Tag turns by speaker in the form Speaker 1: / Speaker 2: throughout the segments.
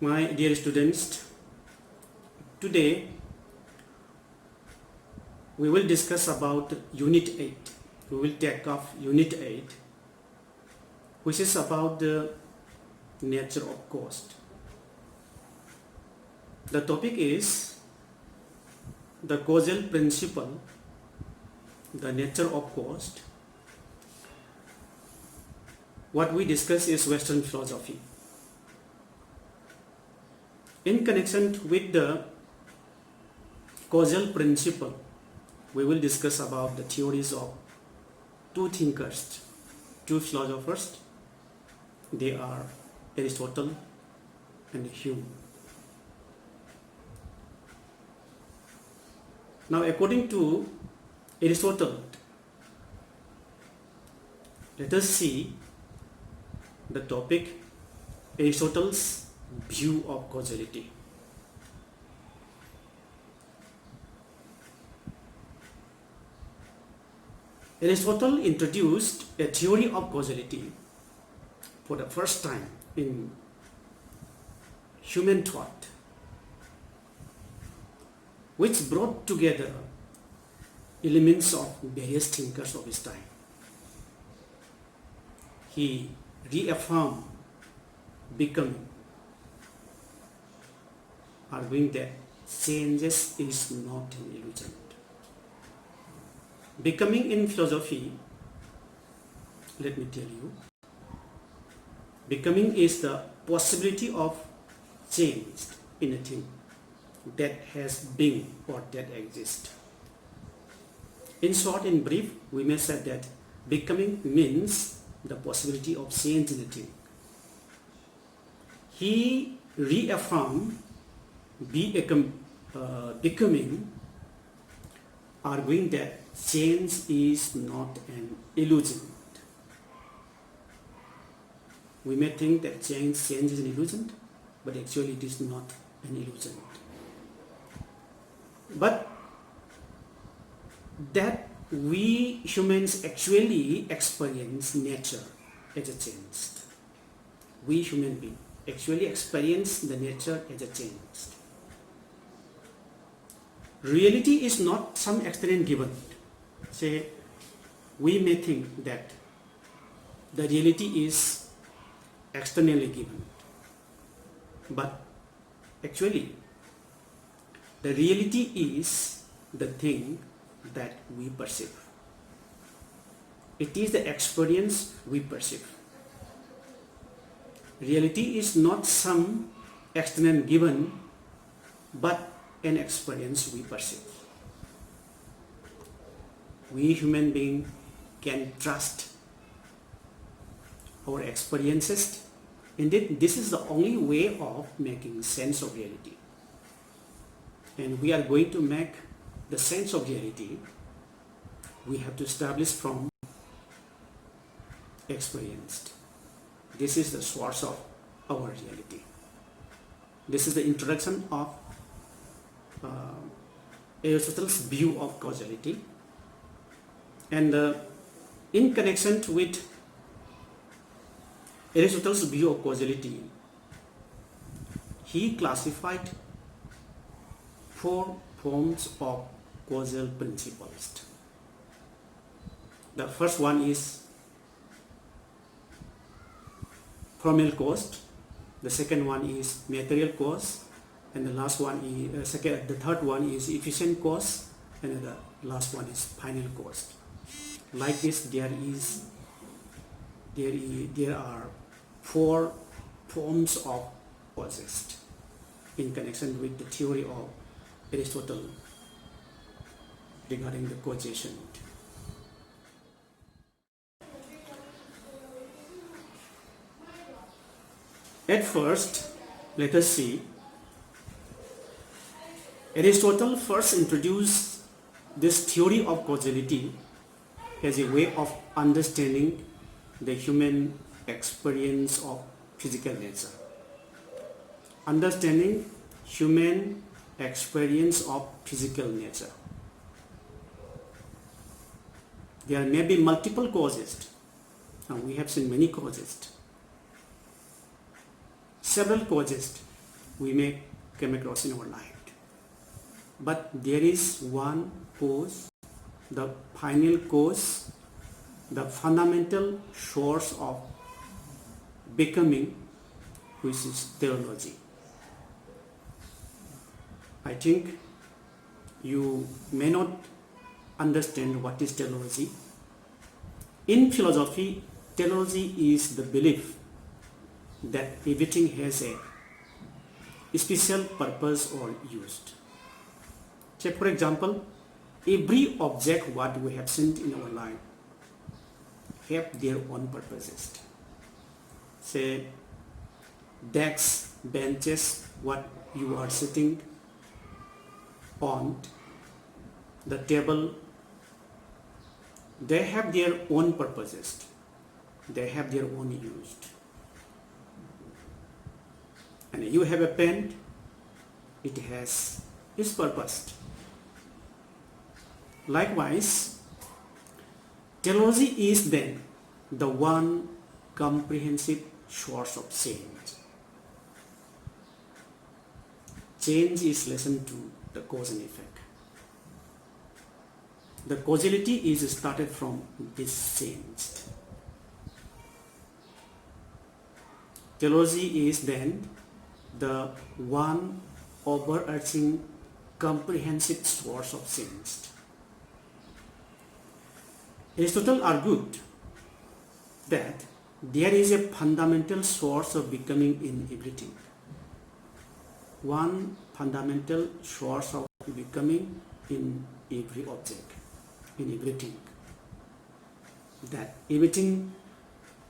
Speaker 1: My dear students, today we will discuss about Unit 8. We will take up Unit 8, which is about the nature of cost. The topic is the causal principle, the nature of cost. What we discuss is Western philosophy. In connection with the causal principle, we will discuss about the theories of two thinkers, two philosophers. They are Aristotle and Hume. Now, according to Aristotle, let us see the topic, Aristotle's view of causality. Aristotle introduced a theory of causality for the first time in human thought, which brought together elements of various thinkers of his time. He reaffirmed becoming, arguing that changes is not an illusion. Becoming in philosophy, let me tell you, becoming is the possibility of change in a thing that has been or that exists. In short, in brief, we may say that becoming means the possibility of change in a thing. He reaffirmed becoming, arguing that change is not an illusion. We may think that change is an illusion, but actually it is not an illusion. But that we humans actually experience nature as a change. We human beings actually experience the nature as a change. Reality is not some external given. Say, we may think that the reality is externally given, but actually the reality is the thing that we perceive. It is the experience we perceive. Reality is not some external given, but an experience we perceive. We human beings can trust our experiences. Indeed, this is the only way of making sense of reality. And we are going to make the sense of reality. We have to establish from experienced. This is the source of our reality. This is the introduction of Aristotle's view of causality. And in connection with Aristotle's view of causality, he classified four forms of causal principles. The first one is Primal Cost. The second one is material cost, and the last one is the third one is efficient cost, and the last one is final cost. Like this, there are four forms of causes in connection with the theory of Aristotle regarding the causation. At first, let us see, Aristotle first introduced this theory of causality as a way of understanding the human experience of physical nature. Understanding human experience of physical nature. There may be multiple causes. Now we have seen many causes. Several causes we may come across in our life. But there is one cause, the final cause, the fundamental source of becoming, which is teleology. I think you may not understand what is teleology. In philosophy, teleology is the belief that everything has a special purpose or used. Say for example, every object what we have seen in our life have their own purposes. Say desks, benches, what you are sitting on, the table, they have their own purposes. They have their own use. And you have a pen, it has its purpose. Likewise, teleology is then the one comprehensive source of change. Change is listened to the cause and effect. The causality is started from this change. Teleology is then the one overarching comprehensive source of change. Aristotle argued that there is a fundamental source of becoming in everything. One fundamental source of becoming in every object, in everything. That everything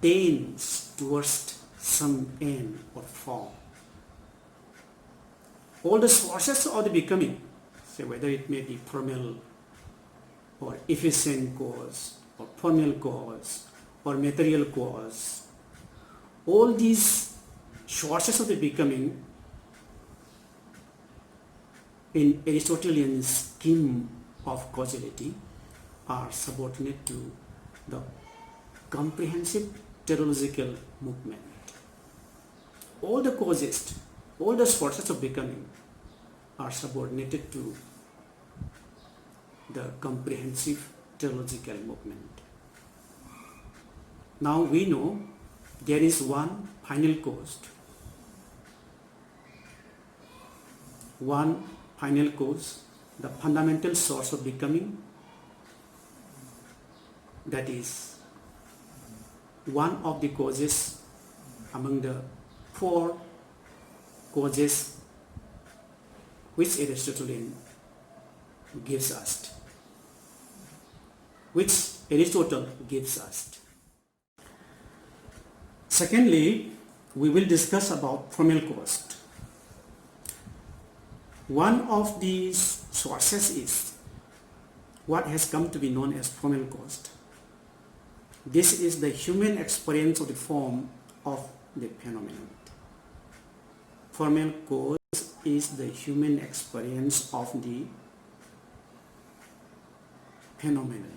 Speaker 1: tends towards some end or form. All the sources of the becoming, say whether it may be formal or efficient cause or formal cause or material cause, all these sources of the becoming in Aristotelian scheme of causality are subordinate to the comprehensive teleological movement. All the causes, all the sources of becoming are subordinated to the comprehensive teleological movement. Now we know there is one final cause. One final cause, the fundamental source of becoming, that is one of the causes among the four causes which Aristotle gives us. Secondly, we will discuss about Primal Cost. One of these sources is what has come to be known as Primal Cost. This is the human experience of the form of the phenomenon. Primal cause is the human experience of the phenomenon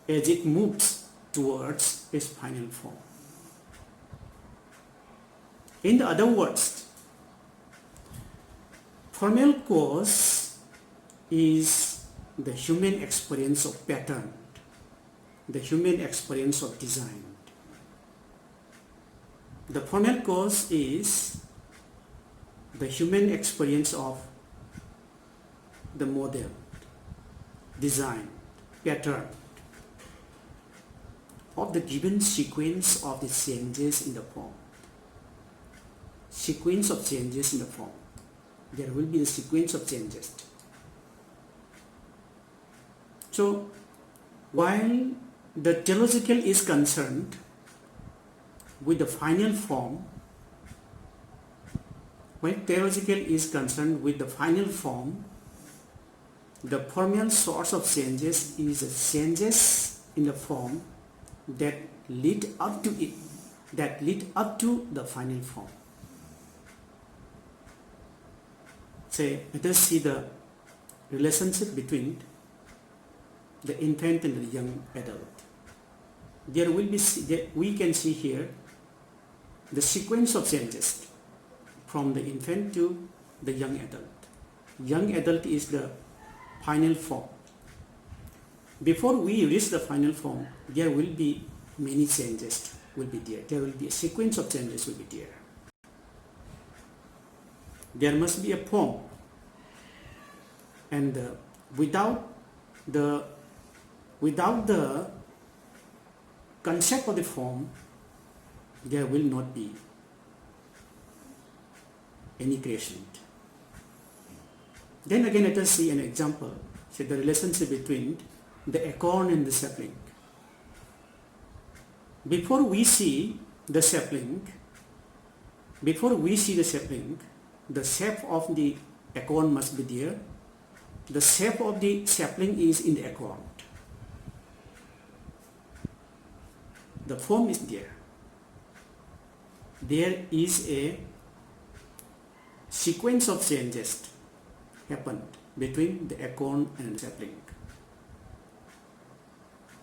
Speaker 1: as it moves towards its final form. In other words, formal cause is the human experience of pattern, the human experience of design. The formal cause is the human experience of the model, design, pattern of the given sequence of the changes in the form. Sequence of changes in the form. There will be a sequence of changes. So, while the teleological is concerned with the final form, the formal source of changes is changes in the form that lead up to it, that lead up to the final form. Say, let us see the relationship between the infant and the young adult. There will be, we can see here the sequence of changes from the infant to the young adult. Young adult is the final form. Before we reach the final form, there will be many changes will be there. There will be a sequence of changes will be there. There must be a form, and without the concept of the form, there will not be any creation. Then again, let us see an example. Say the relationship between the acorn and the sapling. Before we see the sapling, the shape of the acorn must be there. The shape of the sapling is in the acorn. The form is there. There is a sequence of changes happened between the acorn and the sapling.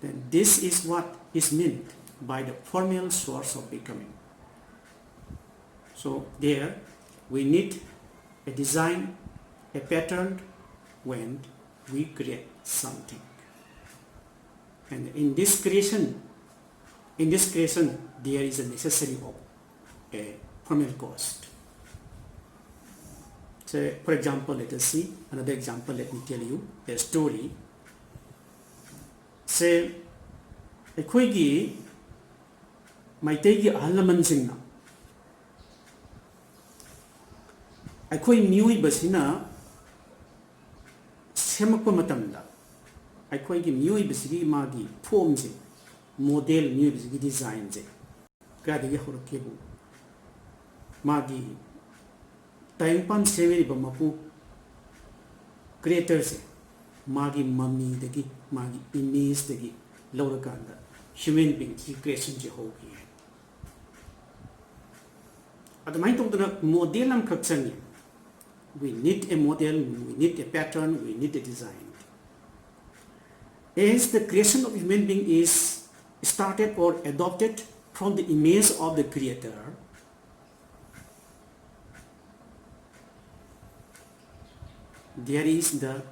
Speaker 1: Then this is what is meant by the formal source of becoming. So there we need a design, a pattern when we create something. And in this creation, there is a necessity of a primal cost. So for example, let us see another example. Let me tell you a story. Say ꯑꯩꯈꯣꯏꯒꯤ ꯃꯩꯇꯩꯒꯤ ꯑꯍꯜ ꯂꯃꯟꯁꯤꯡꯅ ꯑꯩꯈꯣꯏ ꯃꯤꯑꯣꯏꯕꯁꯤꯅ ꯁꯦꯝꯃꯛꯄ ꯃꯇꯝꯗ ꯑꯩꯈꯣꯏꯒꯤ ꯃꯤꯑꯣꯏꯕꯁꯤꯒꯤ ꯃꯥꯒꯤ ꯐꯣꯝꯁꯦ model ꯃꯤꯑꯣꯏꯕꯁꯤꯒꯤ ꯗꯤꯖꯥꯏꯟꯁꯦ ꯀꯗꯥꯏꯗꯒꯤ ꯍꯧꯔꯛꯀꯦꯕꯨ ꯃꯥꯒꯤ ꯇꯥꯏꯕꯪꯄꯥꯟ ꯁꯦꯝꯃꯤꯕ ꯃꯄꯨ ꯀ꯭ꯔꯤꯌꯦꯇꯔꯁꯦ ꯃꯥꯒꯤ ꯃꯃꯤꯗꯒꯤ ꯃꯥꯒꯤ ꯏꯃꯦꯖꯗꯒꯤ ꯂꯧꯔꯀꯥꯟꯗ ꯍ꯭ꯌꯨꯃꯦꯟ ꯕꯤꯡꯒꯤ ꯀ꯭ꯔꯤꯌꯦꯁꯟꯁꯦ ꯍꯧꯈꯤ ꯑꯗꯨꯃꯥꯏꯅ ꯇꯧꯗꯅ ꯃꯣꯗꯦꯜ ꯑꯃꯈꯛ ꯆꯪꯉꯤ. We need a model, we need a pattern, we need a design. As the creation of human being is started or adopted from the image of the creator, there is the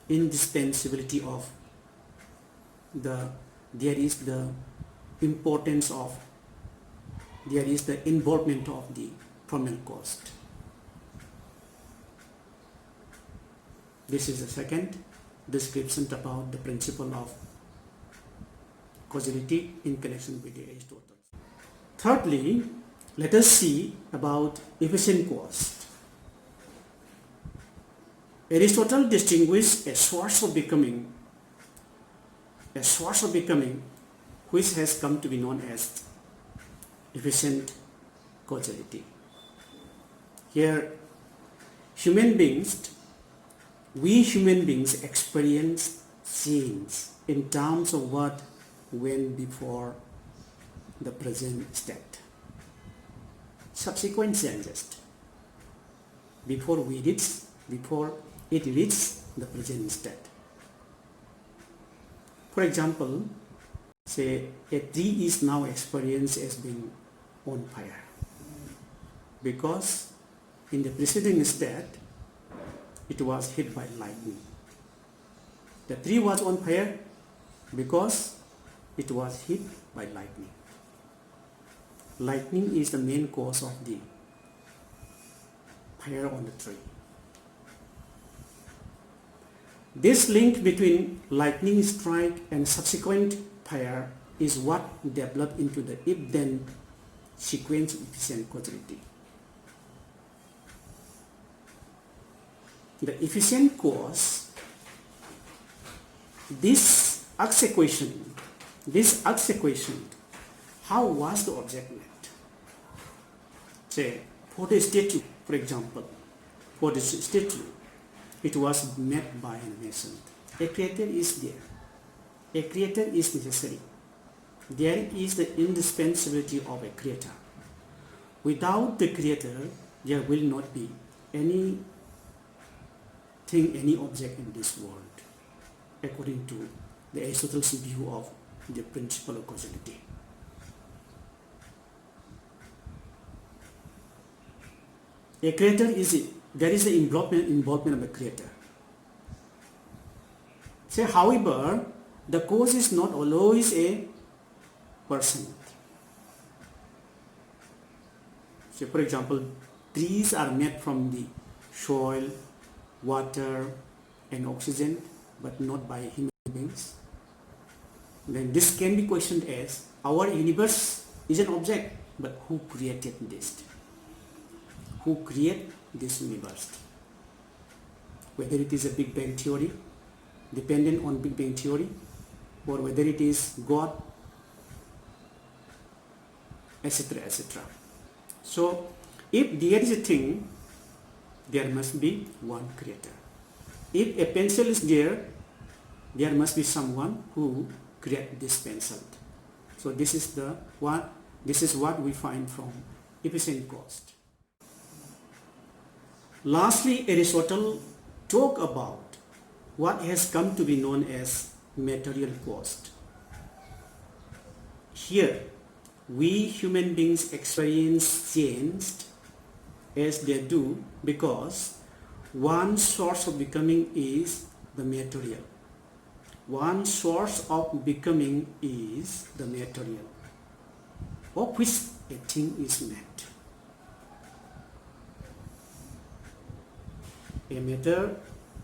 Speaker 1: indispensability of there is the importance of, there is the involvement of the primal cost. This is the second description about the principle of causality in connection with the Aristotle. Thirdly, let us see about efficient cost. Aristotle distinguished a source of becoming which has come to be known as efficient causality. Here, we human beings experience change in terms of what went before the present state. Subsequent changes before it reaches the present state. For example, say a tree is now experienced as being on fire because in the preceding state it was hit by lightning. The tree was on fire because it was hit by lightning. Lightning is the main cause of the fire on the tree. This link between lightning strike and subsequent fire is what developed into the if-then sequence of efficient causality. The efficient cause, this asks a question, how was the object met? Say, for the statue, for example, it was met by an mason. A creator is there. A creator is necessary. There is the indispensability of a creator. Without the creator, there will not be any object in this world, according to the Aristotle's view of the principle of causality. A creator there is the involvement of the creator. So, however, the cause is not always a person. So, for example, trees are made from the soil, water, and oxygen, but not by human beings. Then this can be questioned as our universe is an object, but who created this? Who created this universe? Whether it is a Big Bang theory, dependent on Big Bang theory, or whether it is God, etc., etc. So, if there is a thing, there must be one creator. If a pencil is there, there must be someone who created this pencil. So this is what we find from efficient cost. Lastly, Aristotle talked about what has come to be known as material cost. Here, we human beings experience change as they do because one source of becoming is the material. One source of becoming is the material of which a thing is made. A matter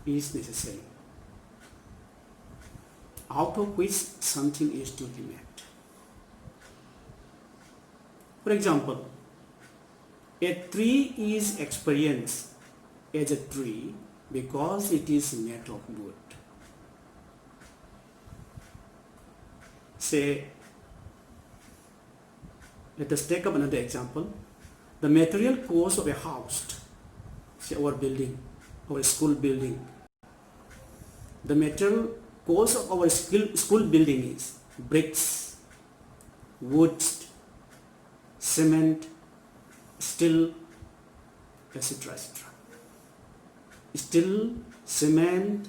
Speaker 1: is necessary, out of which something is to be made. For example, a tree is experienced as a tree because it is made of wood. Say, let us take up another example. The material cost of a house, say our building, our school building. The material cost of our school building is bricks, wood, cement, steel, etc., etc. Steel, cement,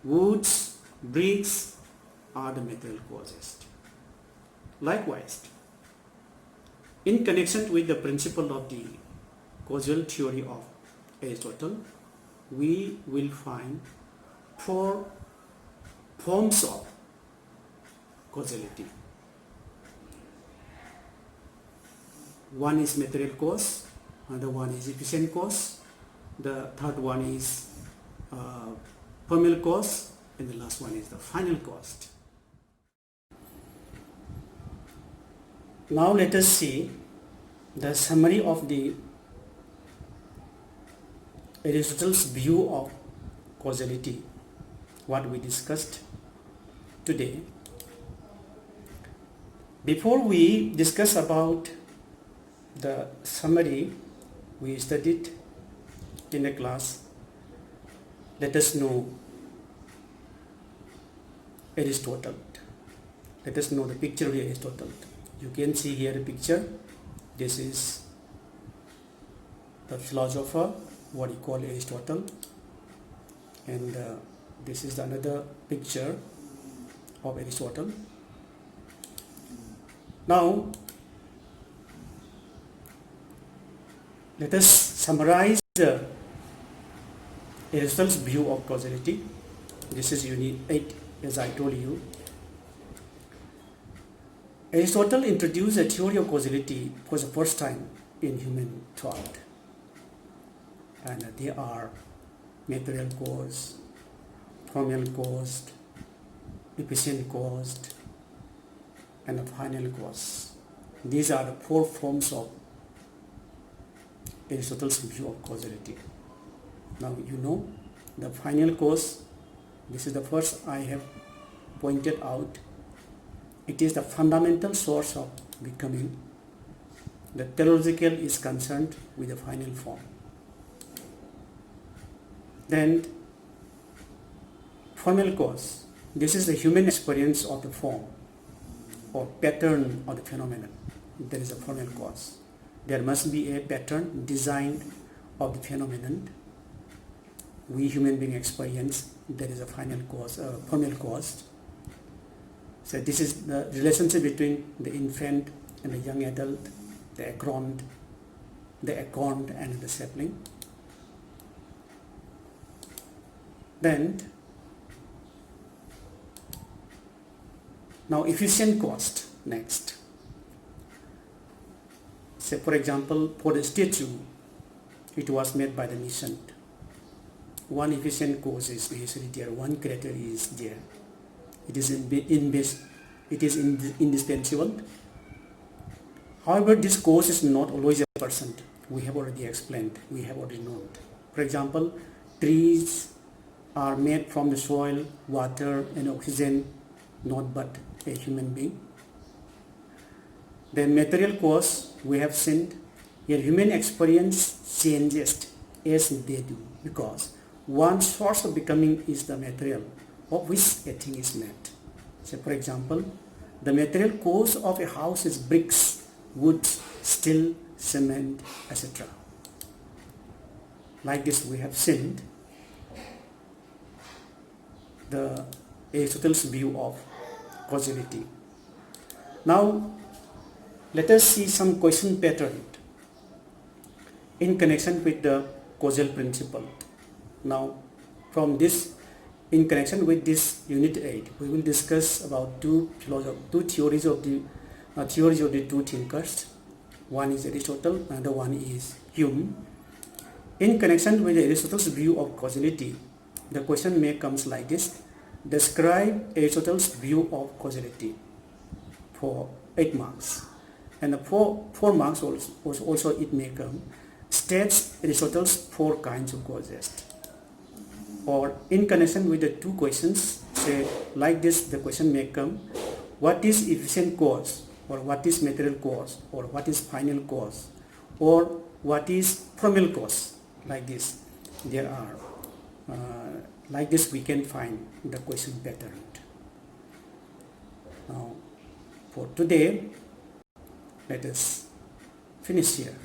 Speaker 1: woods, bricks are the material causes. Likewise, in connection with the principle of the causal theory of Aristotle, we will find 4 forms of causality. One is material cause, another one is efficient cause, the third one is formal cause, and the last one is the final cost. Now let us see the summary of the Aristotle's view of causality, what we discussed today. Before we discuss about the summary we studied in the class, let us know Aristotle. Let us know the picture of Aristotle. You can see here a picture. This is the philosopher, what he called Aristotle, and this is another picture of Aristotle. Now let us summarize Aristotle's view of causality. This is Unit 8, as I told you. Aristotle introduced a theory of causality for the first time in human thought. And they are material cause, formal cause, efficient cause, and a final cause. These are the 4 forms of Aristotle's view of causality. Now you know the final cause. This is the first I have pointed out. It is the fundamental source of becoming. The teleological is concerned with the final form. Then formal cause. This is the human experience of the form or pattern of the phenomenon. There is a formal cause. There must be a pattern designed of the phenomenon we human being experience. There is a final cause, formal cause. So this is the relationship between the infant and the young adult, the grown the acorn and the sapling. Then now efficient cost next. Say for example, for the statue, it was made by the mission. One efficient cost is usually there, one criteria is there. It is indispensable. However, this cost is not always a percent. We have already explained, we have already known. For example, trees are made from the soil, water and oxygen, not but a human being. Then material cost, we have seen here human experience changes as they do, because one source of becoming is the material of which a thing is made. So for example, the material cost of a house is bricks, wood, steel, cement, etc. Like this we have seen the Aristotle's view of causality. Now let us see some question pattern in connection with the causal principle. Now from this, in connection with this unit 8, we will discuss about two theories of the two thinkers. One is Aristotle, another one is Hume. In connection with Aristotle's view of causality, the question may comes like this: describe Aristotle's view of causality for 8 marks, and the 4 marks also it may come. States Aristotle's 4 kinds of causes. Or in connection with the 2 questions, say like this, the question may come: what is efficient cause, or what is material cause, or what is final cause, or what is primal cause? Like this there are like this we can find the question pattern. Now for today, let us finish here.